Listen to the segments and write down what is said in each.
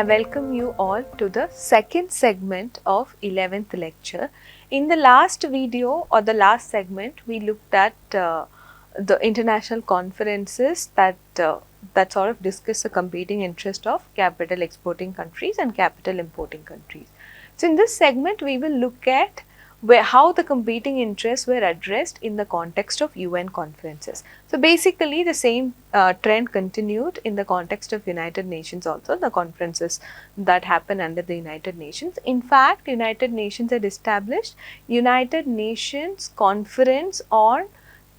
I welcome you all to the second segment of 11th lecture. In the last video or the last segment, we looked at the international conferences that sort of discuss the competing interest of capital exporting countries and capital importing countries. So in this segment, we will look at how the competing interests were addressed in the context of UN conferences. So basically the same trend continued in the context of United Nations also, the conferences that happen under the United Nations. In fact, United Nations had established United Nations Conference on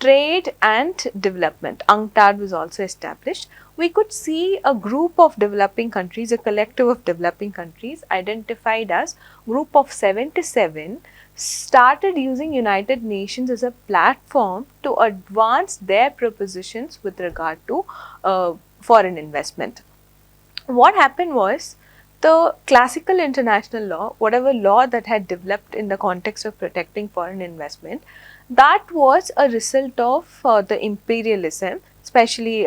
Trade and Development. UNCTAD was also established. We could see a group of developing countries, a collective of developing countries identified as group of 77 started using United Nations as a platform to advance their propositions with regard to foreign investment. What happened was, the classical international law, whatever law that had developed in the context of protecting foreign investment, that was a result of the imperialism, especially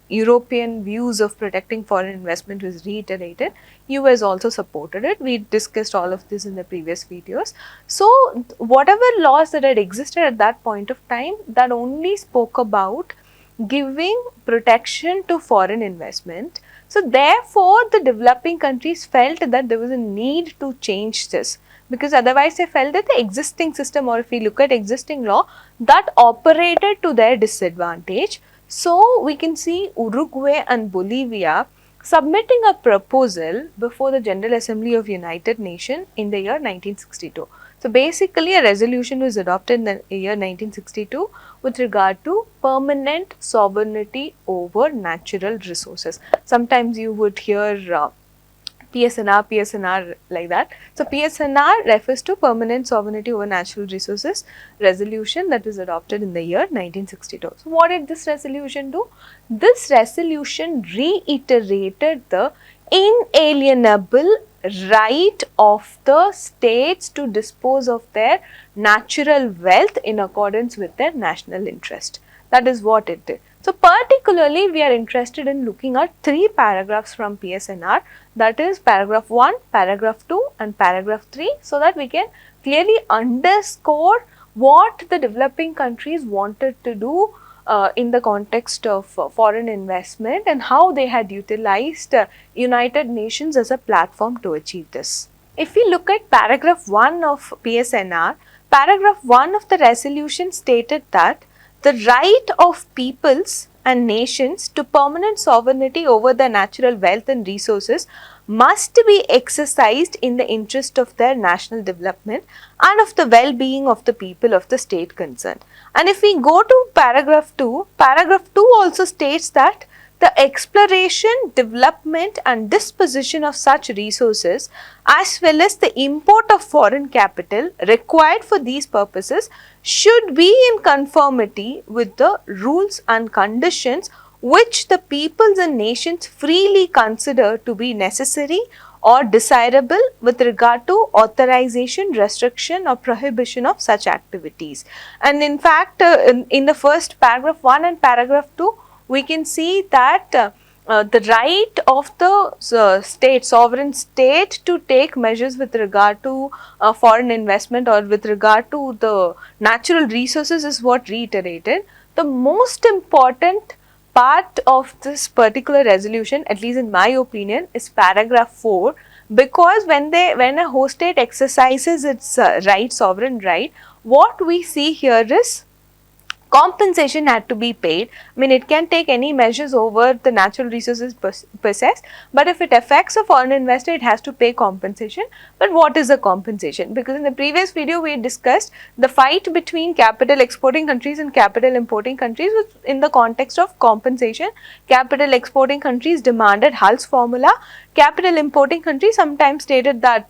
European views of protecting foreign investment was reiterated. US also supported it. We discussed all of this in the previous videos. So whatever laws that had existed at that point of time, that only spoke about giving protection to foreign investment. So therefore, the developing countries felt that there was a need to change this, because otherwise they felt that the existing system, or if we look at existing law, that operated to their disadvantage. So we can see Uruguay and Bolivia submitting a proposal before the General Assembly of United Nations in the year 1962. So basically a resolution was adopted in the year 1962 with regard to permanent sovereignty over natural resources. Sometimes you would hear PSNR like that. So PSNR refers to Permanent Sovereignty over Natural Resources resolution that was adopted in the year 1962. So what did this resolution do? This resolution reiterated the inalienable right of the states to dispose of their natural wealth in accordance with their national interest. That is what it did. So particularly we are interested in looking at three paragraphs from PSNR, that is paragraph 1, paragraph 2 and paragraph 3, so that we can clearly underscore what the developing countries wanted to do in the context of foreign investment and how they had utilized United Nations as a platform to achieve this. If we look at paragraph 1 of PSNR, paragraph 1 of the resolution stated that the right of peoples and nations to permanent sovereignty over their natural wealth and resources must be exercised in the interest of their national development and of the well-being of the people of the state concerned. And if we go to paragraph 2 also states that the exploration, development and disposition of such resources as well as the import of foreign capital required for these purposes should be in conformity with the rules and conditions which the peoples and nations freely consider to be necessary or desirable with regard to authorization, restriction or prohibition of such activities. And in fact, in the first paragraph 1 and paragraph 2, we can see that the right of the state, sovereign state to take measures with regard to foreign investment or with regard to the natural resources is what reiterated. The most important part of this particular resolution, at least in my opinion, is paragraph 4, because when a host state exercises its sovereign right, what we see here is compensation had to be paid. I mean, it can take any measures over the natural resources possessed, but if it affects a foreign investor, it has to pay compensation. But what is the compensation? Because in the previous video, we discussed the fight between capital exporting countries and capital importing countries was in the context of compensation. Capital exporting countries demanded Hull's formula. Capital importing countries sometimes stated that,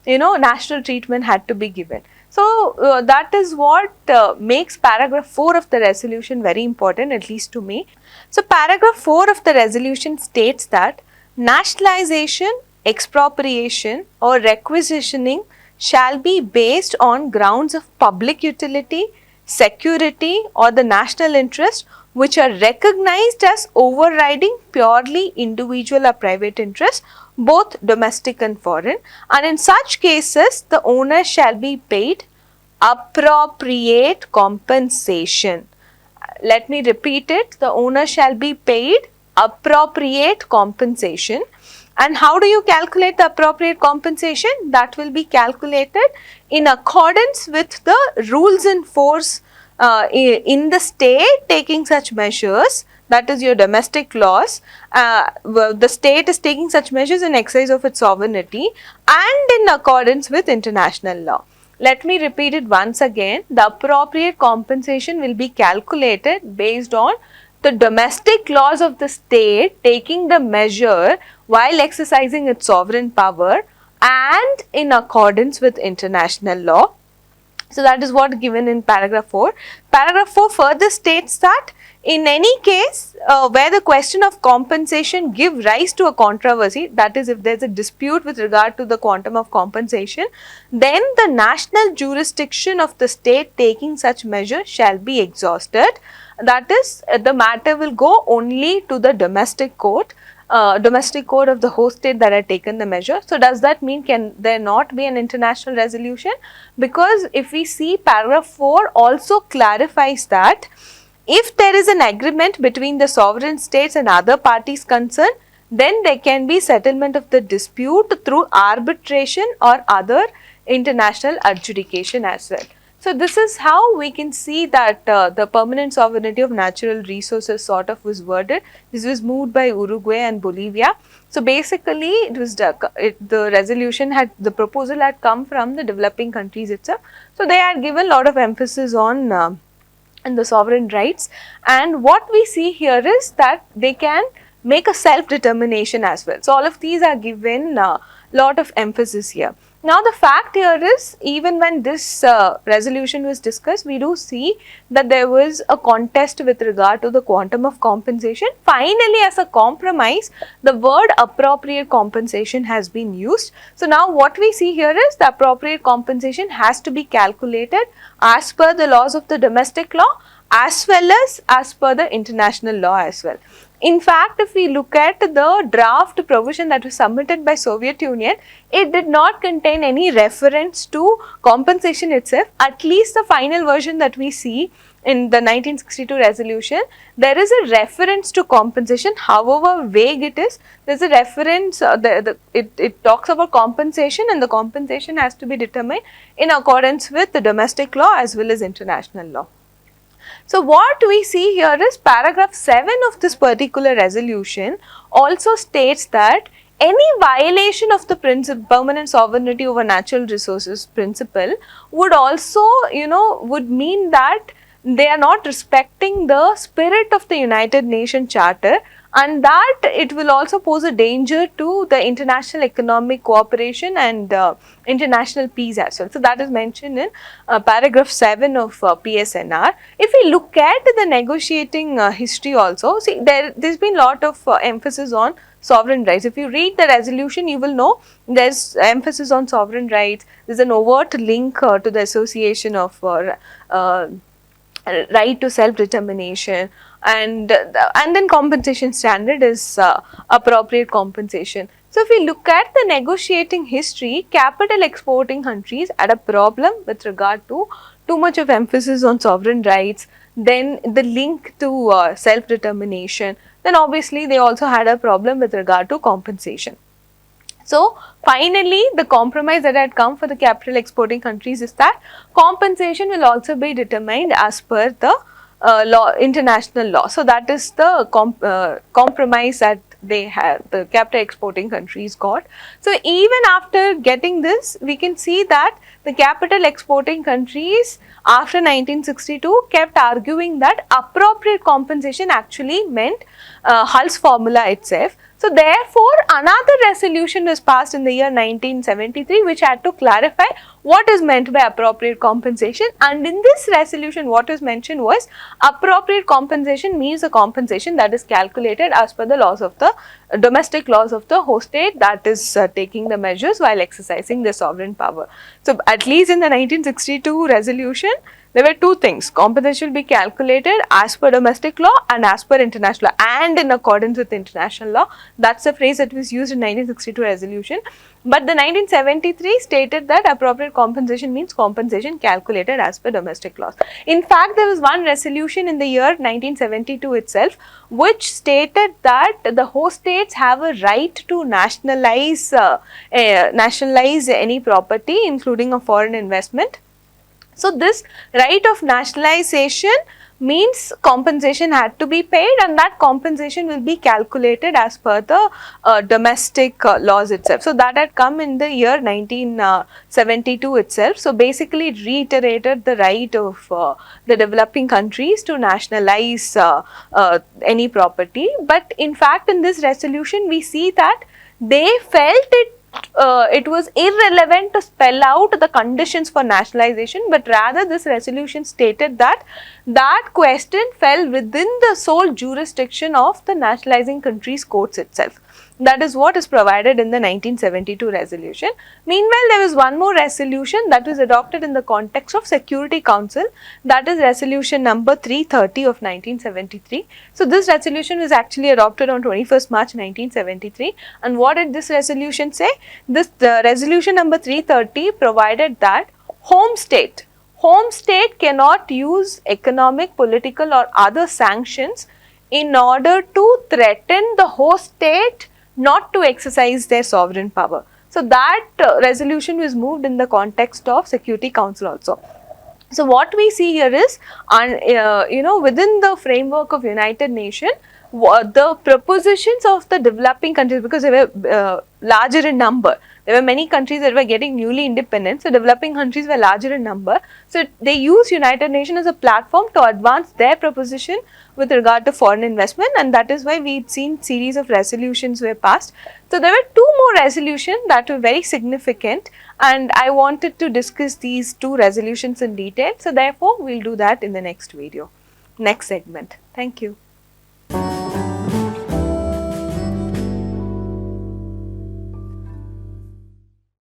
national treatment had to be given. So that is what makes paragraph 4 of the resolution very important, at least to me. So paragraph 4 of the resolution states that nationalization, expropriation or requisitioning shall be based on grounds of public utility, security or the national interest which are recognized as overriding purely individual or private interests, both domestic and foreign, and in such cases the owner shall be paid appropriate compensation. Let me repeat it, the owner shall be paid appropriate compensation. And how do you calculate the appropriate compensation? That will be calculated in accordance with the rules in force in the state taking such measures, that is your domestic laws. The state is taking such measures in exercise of its sovereignty and in accordance with international law. Let me repeat it once again. The appropriate compensation will be calculated based on the domestic laws of the state taking the measure while exercising its sovereign power and in accordance with international law. So that is what given in paragraph 4. Paragraph 4 further states that in any case where the question of compensation give rise to a controversy, that is if there is a dispute with regard to the quantum of compensation, then the national jurisdiction of the state taking such measure shall be exhausted. That is, the matter will go only to the domestic court of the host state that had taken the measure. So does that mean can there not be an international resolution? Because if we see paragraph 4 also clarifies that if there is an agreement between the sovereign states and other parties concerned, then there can be settlement of the dispute through arbitration or other international adjudication as well. So this is how we can see that the permanent sovereignty of natural resources sort of was worded. This was moved by Uruguay and Bolivia. So basically it was the resolution had, the proposal had come from the developing countries itself. So they had given a lot of emphasis on and the sovereign rights, and what we see here is that they can make a self-determination as well. So all of these are given lot of emphasis here. Now the fact here is, even when this resolution was discussed, we do see that there was a contest with regard to the quantum of compensation. Finally, as a compromise, the word appropriate compensation has been used. So now what we see here is the appropriate compensation has to be calculated as per the laws of the domestic law as well as per the international law as well. In fact, if we look at the draft provision that was submitted by Soviet Union, it did not contain any reference to compensation itself. At least the final version that we see in the 1962 resolution, there is a reference to compensation, however vague it is. There is a reference, it talks about compensation, and the compensation has to be determined in accordance with the domestic law as well as international law. So what we see here is paragraph 7 of this particular resolution also states that any violation of the permanent sovereignty over natural resources principle would also, would mean that they are not respecting the spirit of the United Nations Charter, and that it will also pose a danger to the international economic cooperation and international peace as well. So that is mentioned in paragraph 7 of PSNR. If we look at the negotiating history also, see there's been lot of emphasis on sovereign rights. If you read the resolution, you will know there's emphasis on sovereign rights. There's an overt link to the association of right to self-determination, and then compensation standard is appropriate compensation. So if we look at the negotiating history, capital exporting countries had a problem with regard to too much of emphasis on sovereign rights, then the link to self-determination, then obviously they also had a problem with regard to compensation. So finally, the compromise that had come for the capital exporting countries is that compensation will also be determined as per the international law. So that is the compromise that they have, the capital exporting countries got. So even after getting this, we can see that the capital exporting countries after 1962 kept arguing that appropriate compensation actually meant Hull's formula itself. So therefore, another resolution was passed in the year 1973 which had to clarify what is meant by appropriate compensation, and in this resolution what is mentioned was appropriate compensation means a compensation that is calculated as per the laws of the domestic laws of the host state that is taking the measures while exercising the sovereign power. So at least in the 1962 resolution, There were two things. Compensation will be calculated as per domestic law and as per international law and in accordance with international law. That's the phrase that was used in 1962 resolution. But the 1973 stated that appropriate compensation means compensation calculated as per domestic laws. In fact, there was one resolution in the year 1972 itself which stated that the host states have a right to nationalize any property including a foreign investment. So this right of nationalization means compensation had to be paid, and that compensation will be calculated as per the domestic laws itself. So that had come in the year 1972 itself. So basically it reiterated the right of the developing countries to nationalize any property. But in fact in this resolution we see that they felt it was irrelevant to spell out the conditions for nationalization, but rather this resolution stated that that question fell within the sole jurisdiction of the nationalizing country's courts itself. That is what is provided in the 1972 resolution. Meanwhile, there was one more resolution that was adopted in the context of Security Council, that is resolution number 330 of 1973. So this resolution was actually adopted on 21st March 1973, and what did this resolution say? This resolution number 330 provided that home state cannot use economic, political or other sanctions in order to threaten the host state not to exercise their sovereign power. So that resolution was moved in the context of Security Council also. So what we see here is, within the framework of United Nations, the propositions of the developing countries, because they were larger in number, there were many countries that were getting newly independent, so developing countries were larger in number. So they use United Nations as a platform to advance their proposition with regard to foreign investment, and that is why we've seen series of resolutions were passed. So there were two more resolutions that were very significant, and I wanted to discuss these two resolutions in detail. So therefore, we'll do that in the next video, next segment. Thank you.